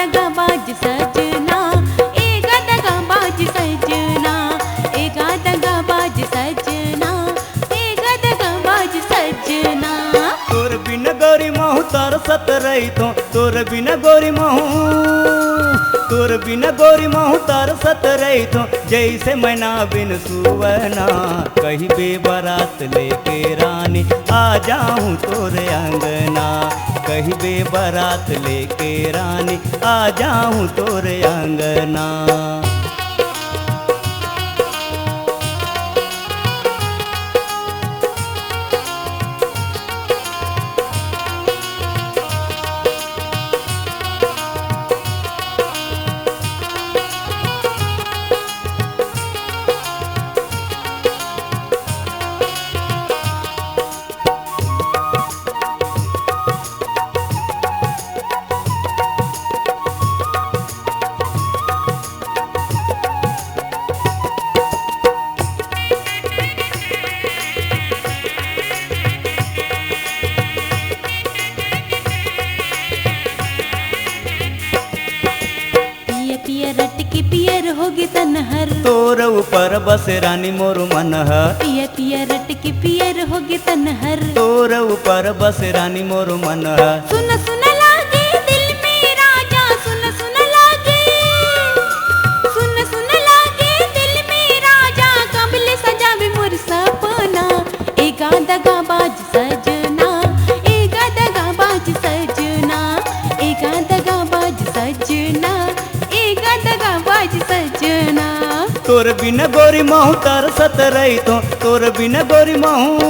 दगाबाज सजना, एगा दगाबाज सजना, एगा दगाबाज सजना, एगा दगाबाज सजना। तोर बिन गोरी महू तरसत रही तो, तोर बिन गोरी महू, तोर बिन गोरी महू तरसत रही तो, जैसे मैना बिन सुवना। कहीं बेबरात लेके रानी आ जाऊं तोरे अंगना, कहीं बेबरात लेके रानी आ जाऊं तोरे अंगना। पियर होगी तनहर, तोर ऊपर बस रानी मोर मन है। पिया पिया रट के पियर होगी तनहर, तोर ऊपर बस रानी मोर मन है। सुन सुन लागे दिल में राजा, सुन सुन लागे, सुन सुन लागे दिल में राजा, कबल सजावे मोर सपना। एगा दगाबाज सजना, एगा दगाबाज सजना, एगा दगाबाज सजना, एगा दगाबाज सजना। तोर बिन गोरी महू तरसत रही तो, तोर बिन गोरी महू।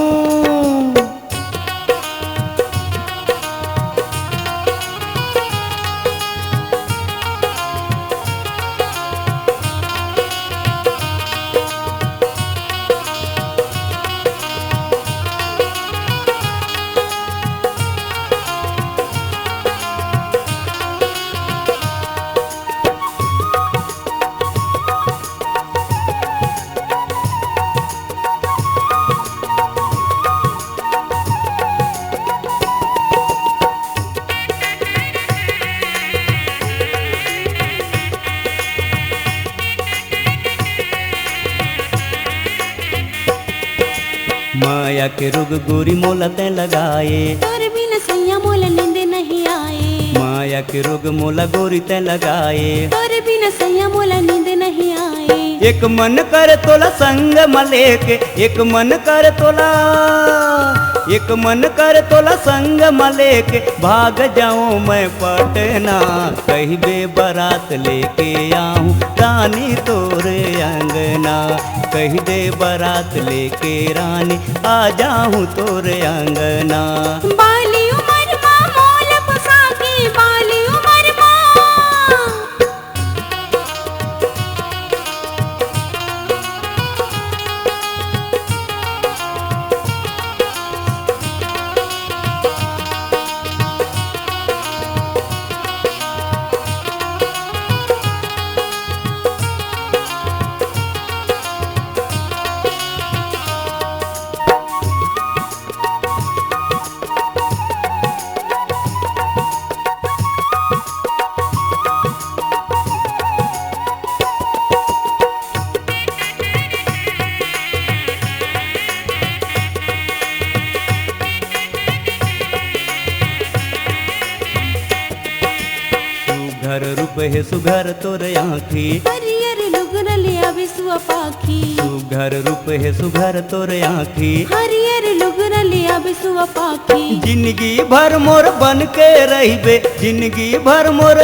माया के रुग गोरी मोला ते लगाए, तोर बिन सैया मोला नींद नहीं आए। माया के रुग मोला गोरी ते लगाए, तोर बिन सैया मोला नींद नहीं आए। एक मन कर तोला संग मले के, एक मन कर तोला, एक मन कर तोला संग मले के, भाग जाऊं मैं पटना। कहीं बेबरात लेके आऊं रानी तोरे अंगना, कहीं दे बारात लेके रानी आ जाऊं तोरे अंगना। बाली उमर माँ मोल पोसाकी, बाली उमर माँ, सुघर रूप है सुघर तोर आँखी, हरियर लुगन लिया बिसुआ पाखी। सुघर रूप है सुघर तोर आँखी, हरियर लुगन लिया बिसुआ पाखी। जिंदगी भर मोर बन के रहिबे, जिंदगी भर मोर,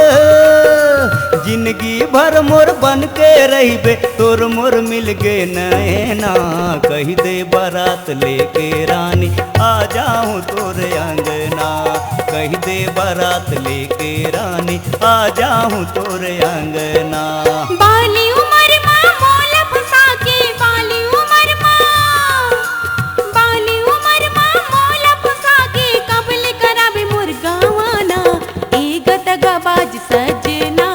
जिंदगी भर मोर बन के रहिबे, तोर मोर मिल गे नैना। कही दे बारात लेके रानी आ जाऊं तोरे अंगना, कही दे बारात लेके रानी आ जाऊं तोरे अंगना। बाली उमर माँ मोल पोसाकी, बाली उमर माँ, बाली उमर माँ मोल पोसाकी, कबल करावे मोर गावाना। एगा दगाबाज सजना,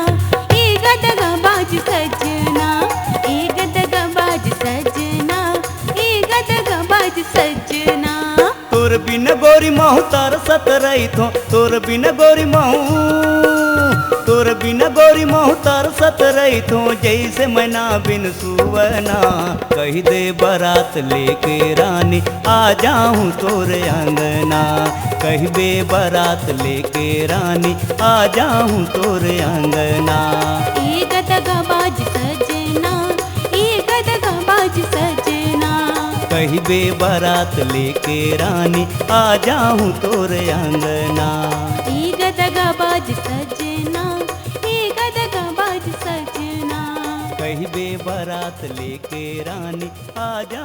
एगा दगाबाज सजना, एगा दगाबाज सजना, एगा दगाबाज सजना। तोर बिन गोरी महू तरसत रही थो, तोर बिन गोरी महू, तोर बिना गोरी महू तरसत रही तो जैसे मैना बिन सुवना। कह दे बारात लेके रानी आ जाऊं तोरे अंगना। कह दे बारात लेके रानी आ जाऊं तोरे अंगना। ए गदगबाज सजना, ए गदगबाज सजना। कह दे बारात लेके रानी आ जाऊं तोरे अंगना। ए गदगबाज सजना, ए गदगबाज सजना। कह दे बारात लेके रानी आ जा।